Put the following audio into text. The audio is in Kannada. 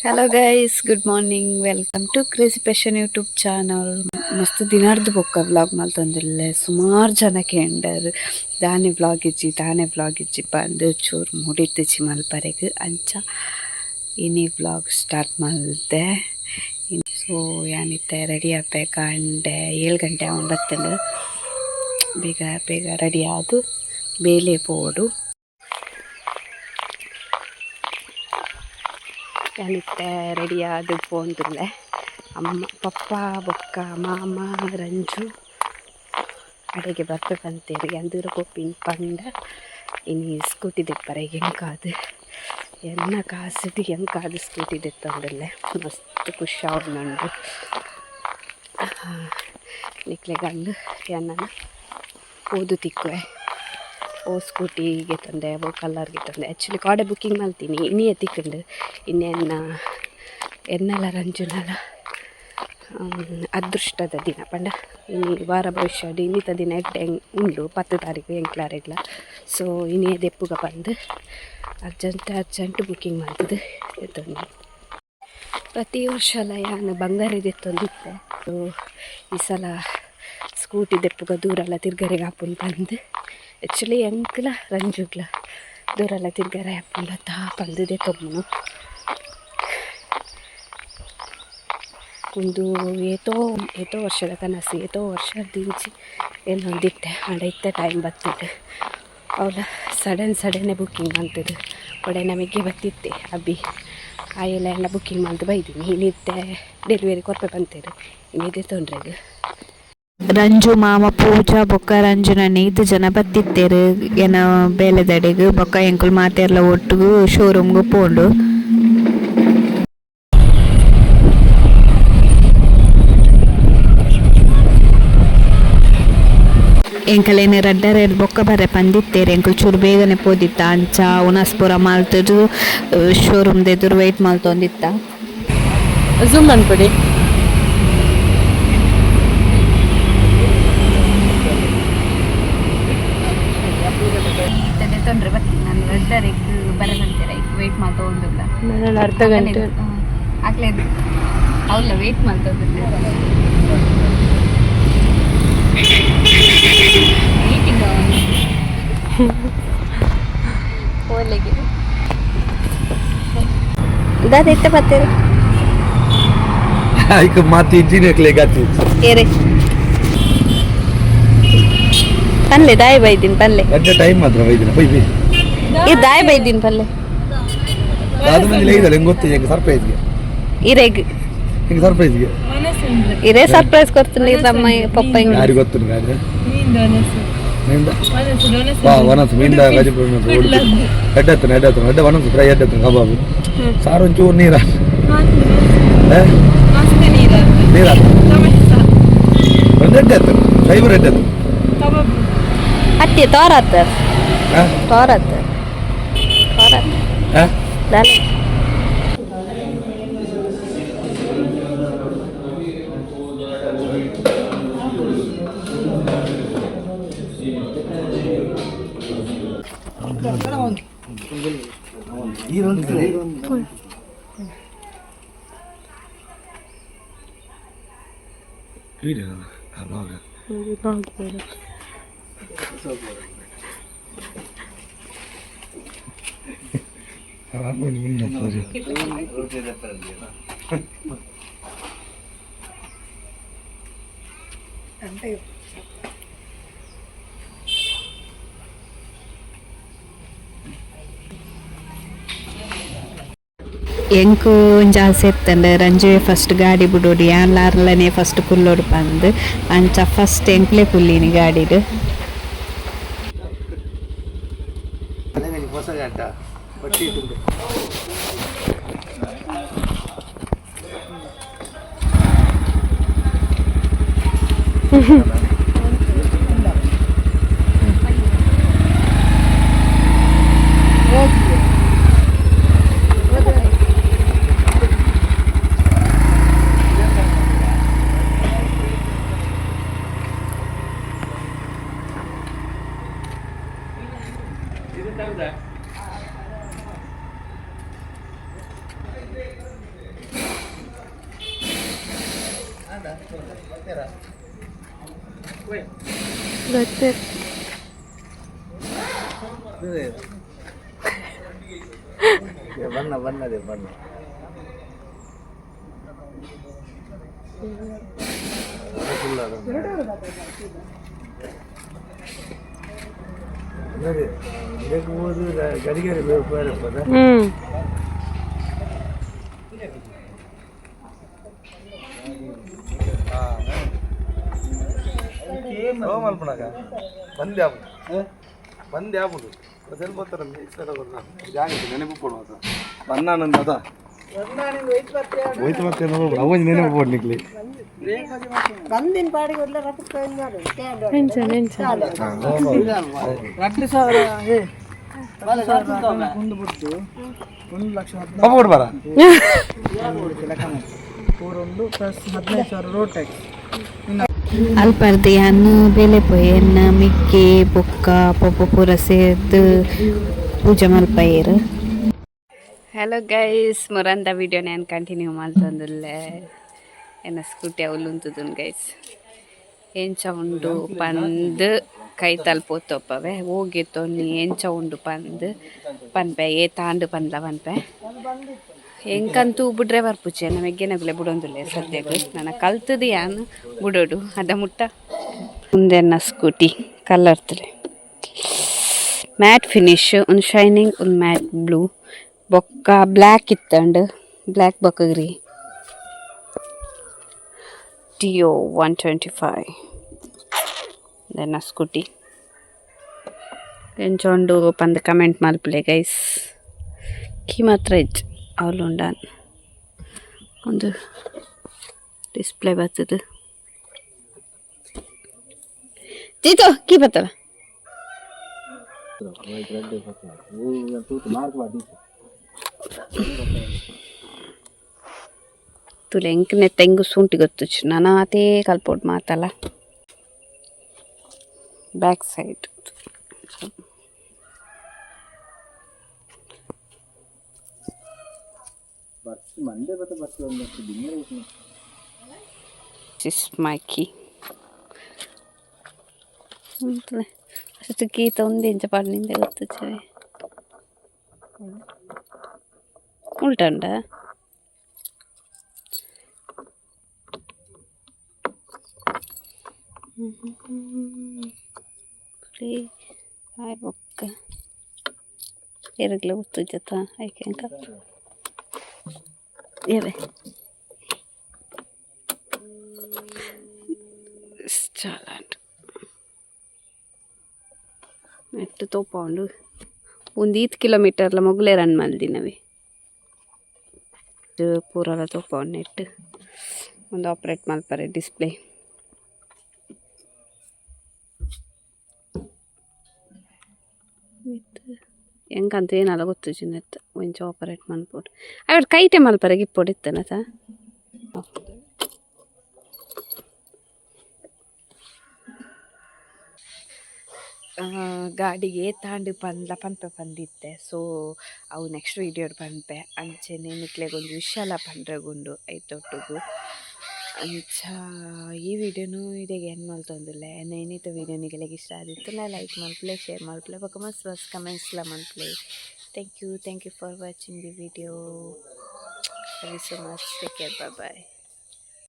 Hello guys, good morning. Welcome to crazy passion YouTube channel. ಮಸ್ತ್ ದಿನಾರ್ದು ಬೊಕ್ಕ ವ್ಲಾಗ್ ಮಲ್ತೊಂದಿಲ್ಲೆ. ಸುಮಾರು ಜನ ಕೇಂಡರ್ ತಾನೇ ವ್ಲಾಗ್ ಇಜ್ಜಿ ಪಂದ್ ಚೂರು ಮುಡಿತಿಚ್ಚಿ ಮಲ್ಪರೆಗ್ ಅಂಚ ಇನಿ ವ್ಲಾಗ್ ಸ್ಟಾರ್ಟ್ ಮಲ್ದೆ. ಸೊ ಯಾನಿತ್ತೆ ರೆಡಿ ಆಪೇಕ ಅಂಡೆ 7 ಗಂಟೆ ಬತ್ತಂಡು ಬೇಗ ಬೇಗ ರೆಡಿ ಆದು ಬೇಲೆ ಪೋಡು. ಯಾನಿತ್ತೆ ರೆಡಿ ಆದು ಪೋಂದುಲ್ಲೆ. ಅಮ್ಮ ಪಪ್ಪ ಬೊಕ್ಕ ಮಾಮ ರಂಜು ಅಡೆಗೆ ಬರ್ಬೇಕಂತೇಳಿ ಅಂದೂರ ಕೊಪ್ಪಿನ ಪಂಡ ಇನ್ನು ಸ್ಕೂಟಿ ದೆಪ್ಪರೆಗೆ ಎಂಕಾದು ಎನ್ನ ಕಾಸಿದ್ದು ಎಂಕಾದು ಸ್ಕೂಟಿ ದೆತ್ತೊಂದುಲ್ಲೆ. ಮಸ್ತ್ ಖುಷಿ ಆವೊಂದುಂಡು ನಿಕ್ಲೆಗಂಡು ಎನ್ನನ ಓದು ತಿಕ್ಕುವೆ ಓ ಸ್ಕೂಟಿಗೆ ತಂದೆ ಓ ಕಲರ್ಗೆ ತಂದೆ. ಆ್ಯಕ್ಚುಲಿ ಕಾಡೆ ಬುಕ್ಕಿಂಗ್ ಮಾಡ್ತೀನಿ ಇನ್ನೇ ತಿಕ್ಕಂಡು ಎನ್ನೆಲ್ಲ ರಂಜುನಲ ಅದೃಷ್ಟದ ದಿನ ಪಂಡ ಇನ್ನು ವಾರ ಭವಿಷ್ಯದ ಇನ್ನಿತ ದಿನ ಎಡ್ಡೆ ಉಂಡು 10 ತಾರೀಕು ಎಂಕ್ಲಾರೆಗ್ಲ. ಸೊ ಇನ್ನೇ ದೆಪ್ಪುಗ ಬಂದು ಅರ್ಜೆಂಟ್ ಬುಕ್ಕಿಂಗ್ ಮಾಡ್ತದೆ ಎತ್ತೊಂದು. ಪ್ರತಿ ವರ್ಷ ಯಾನು ಬಂಗಾರದ್ದು ಎತ್ತೊಂದಿತ್ತೆ. ಸೊ ಈ ಸಲ ಸ್ಕೂಟಿ ದೆಪ್ಪುಗ ದೂರೆಲ್ಲ ತಿರ್ಗರೆಗೆ ಹಾಪುಂಡು ಬಂದು ಆ್ಯಕ್ಚುಲಿ ಎಂಕ್ಲ ರಂಜುಗ್ಲ ದೂರೆಲ್ಲ ತಿರ್ಗರೆ ಹಾಪುಂಡು ತಾ ಬಂದಿದೆ ತೊಮ್ಮನು ಒಂದು ಏತೋ ವರ್ಷದ ಕನಸು ಏತೋ ವರ್ಷ ದಿಂಚಿ ಏನೊಂದಿತ್ತೆ ಅಡೈತೆ ಟೈಮ್ ಬತ್ತಿದ್ದು ಅವಳ ಸಡನ್ನೇ ಬುಕ್ಕಿಂಗ್ ಮಾಡ್ತಿದ್ದು ಒಡೆ ನಮಗೆ ಬತ್ತಿತ್ತೆ ಅಬ್ಬಿ ಎಲ್ಲ ಬುಕ್ಕಿಂಗ್ ಮಾಡ್ದು ಬೈದೀನಿ. ಇನ್ನಿತ್ತೆ ಡೆಲಿವರಿ ಕೊರ್ಪೆ ಬಂತೇರು ಇನ್ನಿದೆ ತೊಂದ್ರೆಗೆ ರಂಜು ಮಾಮ ಪೂಜಾ ಬೊಕ್ಕ ರಂಜುನ 5 ಜನ ಬತ್ತಿತ್ತೇರು ಏನ ಬೇಲೆದಡೆಗ್ ಬೊಕ್ಕ ಎಂಕುಲು ಮಾತೆರ್ಲ ಒಟ್ಟುಗು ಶೋರೂಮ್ಗು ಪೋಂಡು. ಎಂಕಲೇನು ರಡ್ಡರೇರು ಬೊಕ್ಕ ಬರ್ರೆ ಪಂದಿತ್ತೇರು ಎಂಕುಲು ಚೂರು ಬೇಗನೆ ಪೋದಿತ್ತ ಅಂಚ ಉನಾಸ್ಪುರ ಮಾಲ್ತದು ಶೋರೂಮ್ದ ಎದುರು ವೆಯ್ಟ್ ಮಲ್ತೊಂದಿತ್ತ. ಝೂಮ್ ಅನ್ಕೊಡಿ. ತೊಂದರೆ ಬರ್ತೀನಿ ನಾನು ರಡ್ಡರಿಗೆ ಬರದಂತೀರ ವೆಯ್ಟ್ ಮಾಡ್ತೊಂದಿಲ್ಲ. ನಾನು ಅರ್ಧ ಗಂಟೆ ಆಗ್ಲೇ ಅವಲ್ಲ ವೆಯ್ಟ್ ಮಾಡ್ತೊಂದಿಲ್ಲ. ಓಲೆಗೆ ದಾದೆತ್ತ ಬತ್ತೇರೆ ಆಯ್ಕೆ ಮಾತಿ ಇಜ್ಜಿನಕ್ಲೆ ಗತಿ ಏರೆ ಪಲ್ಲೆ ದಾಯ ಬೈದಿನ್ ಪಲ್ಲೆ ಅಡ್ಡ ಟೈಮ್ ಮಾತ್ರ ಬೈದಿನ ಬೈ ಬೈ ಈ ದಾಯ ಬೈದಿನ್ ಪಲ್ಲೆ ಅದು ನನಗೆ ಲೈದಲ್ಲ ಹೆಂಗೆ ಗೊತ್ತಿದೆ ಹೆಂಗೆ ಸರ್ಪ್ರೈಸ್ಗೆ ಇರೆಗ್ ಹೆಂಗೆ ಸರ್ಪ್ರೈಸ್ಗೆ ಇರೇ ಸರ್ಪ್ರೈಸ್ ಕೊಡ್ತೀನಿ ನಮ್ಮ ಪಪ್ಪ ಹಿಂಗೆ ಯಾರಿಗೆ ಗೊತ್ತು ನಿಮಗೆ ವನಸು ಮೀಂದ ಗಜಪುರ ಎಡ್ಡ ವನಸು ಫ್ರೈ ಎಡ್ಡ ಕಬಾಬು ಸಾರು ಒಂಚೂರು ನೀರ ನೀರ ಎಡ್ಡ ಫೈಬರ್ ಎಡ್ಡ ಅಟ್ಟಿ ತೋರತ್ತ ಎಂಕು ಒಂಜಿ ಆಸೆ ಇತ್ತಂಡ ರಂಜುವೆ ಫಸ್ಟ್ ಗಾಡಿ ಬಿಡೋಡು ಯಾನ್ಲಾರ್ಲನೆ ಫಸ್ಟ್ ಕುಲ್ಲೋಡು ಪಂದ್ ಅಂಚ ಫಸ್ಟ್ ಎಂಕ್ಲೆ ಕುಲ್ಲೀನಿ ಗಾಡಿಡ್. ಗೊತ್ತು ಬನ್ನದೇ ಬಣ್ಣ ಗಡಿಗೆರೆ ಮಲ್ಪನಾಗ ಬಂದೆ ಆಗ್ಬೋದು ಅದೆಲ್ಲಿ ಬರ್ತಾರೆ ಜಾಗ ನೆನಪು ಕೊಡುವ ಬನ್ನಾನಂದ ಅದ ಹೋಯ್ತು ಮತ್ತೆ ಅವನ್ ನೆನಪು ಕೊಡ್ಲಿಕ್ಕೆ ಬಂದಿನ ಪಾಡಿಗೆ ಒಳ್ಳೆ ಕೊಡ್ಬಾರ ರೋಡ್ ಟ್ಯಾಕ್ಸ್ ಅಲ್ಪರ್ದಿಯನ್ನು ಬೇಲೆ ಪೊಯ್ಯನ್ನ ಮಿಕ್ಕಿ ಬೊಕ್ಕ ಪೊಪ್ಪ ಪೂರ ಸೇರ್ದು ಪೂಜೆ ಮಲ್ಪಯ್ಯರು. ಹಲೋ ಗೈಸ್, ಮೊರಂದ ವಿಡಿಯೋ ನಾನು ಕಂಟಿನ್ಯೂ ಮಾಡ್ತಂದಿಲ್ಲೇ ಎನ್ನ ಸ್ಕೂಟಿ ಅವಲುಂತದನ್ ಗೈಸ್. ಎಂಚ ಉಂಡು ಪಂದು ಕೈ ತಲ್ಪೋತಪ್ಪವೆ ಹೋಗಿತ್ತು ನೀ ಎಂಚ ಉಂಡು ಪನ್ಪೆ ತಾಂಡು ಪಂದ್ಲ ಪನ್ಪೆ ಎಂಕಂತೂ ಬಿಡ್ರೆ ಬರ್ಪುಚ್ಚೆ ನಮಗೆನಗುಲೆ ಬಿಡೊಂದುಲ್ಲೆ ಸದ್ಯಕ್ಕೆ ನಾನು ಕಲ್ತದು ಯಾನು ಬಿಡೋಡು ಅದ ಮುಟ್ಟ ಮುಂದೆನ್ನ ಸ್ಕೂಟಿ ಕಲರ್ತಲೆ ಮ್ಯಾಟ್ ಫಿನಿಶ್ ಒಂದು ಶೈನಿಂಗ್ ಒಂದು ಮ್ಯಾಟ್ ಬ್ಲೂ ಬೊಕ್ಕ ಬ್ಲ್ಯಾಕ್ ಇತ್ತಂಡು ಬ್ಲ್ಯಾಕ್ ಬೊಕ್ಕಗ್ರಿ ಟಿಯೋ 125 ದೆನ್ನ ಸ್ಕೂಟಿ ಎಂಚೊಂಡು ಪಂದ್ ಕಮೆಂಟ್ ಮಲ್ಪಲೆ ಗೈಸ್ ಕಿ ಮಾತ್ರ ಇಜ್ಜು ಅವಲುಂಡಾನ್ ಒಂದು ಡಿಸ್ಪ್ಲೇ ಬರ್ತದೆ ಚೀತು ಕಿ ಬರ್ತಲ್ಲ ತುಲೆ ಎಂಕನೆ ತೆಂಗು ಸುಂಟಿ ಗೊತ್ತು ನಾನು ಅದೇ ಕಲ್ಪೋಡು ಮಾತಲ್ಲ ಬ್ಯಾಕ್ ಸೈಡ್ my key ಅಷ್ಟು ಗೀತ ಒಂದು ಇಂಚ ಪಾಡಿನಿಂದ ಗೊತ್ತು ಚೆವಿ ಉಲ್ಟಂಡ ಆಯ್ ಬೊಕ್ಕ ಎರಗ್ಲ ಗೊತ್ತು ಜೊತ ಆಯ್ಕೆ ಅಂಕ ಏವೆ ಚಾಲಾಂಡು ನೆಟ್ಟು ತೋಪಂಡು ಒಂದು 5 ಕಿಲೋಮೀಟರ್ಲ ಮೊಗಲೇ ರನ್ ಮಲ್ದಿನವೆ ಪೂರಲ ತೋಪಂಡು ನೆಟ್ಟು ಒಂದು ಆಪ್ರೇಟ್ ಮಲ್ಪರೆ ಡಿಸ್ಪ್ಲೇ ಹೆಂಗಂತ ಏನಲ್ಲ ಗೊತ್ತು ಚಿನ್ನತ್ತು ಒಂಚ ಆಪರೇಟ್ ಮಲ್ಪೋಡು ಅವ್ರು ಕೈಟೆ ಮಲ್ಪರೆ ಗಿಪ್ಪೊಡಿತ್ತನ ಸ ಗಾಡಿಗೆ ತಾಂಡು ಪನ್ಪೆ ಪಂದಿತ್ತೆ ಸೊ ಅವು ನೆಕ್ಸ್ಟ್ ವೀಡಿಯೋ ಪನ್ಪೆ ಅಂಚೆನೆ ನಿಕ್ಲೆಗೊಂದು ವಿಶಾಲ ಪಂಡ್ರೆಗುಂಡು ಐತೊಟ್ಟಿಗೂ ಅಂಚ ಈ ವಿಡಿಯೋನು ಇದೆಗೆ ಏನು ಮಲ್ತೊಂದಿಲ್ಲ ಏನಿತ್ತು ವಿಡಿಯೋ ನಿಗಲಿಗೆ ಇಷ್ಟ ಆದಿತ್ತು ಲೈಕ್ ಮಲ್ಪ್ಲೆ ಶೇರ್ ಮಲ್ಪ್ಲೆ ಬೊಕ್ಕ ಮಸ್ತ್ ಕಮೆಂಟ್ಸ್ಲ ಮಲ್ಪ್ಲೆ thank you for watching the video very so much take care bye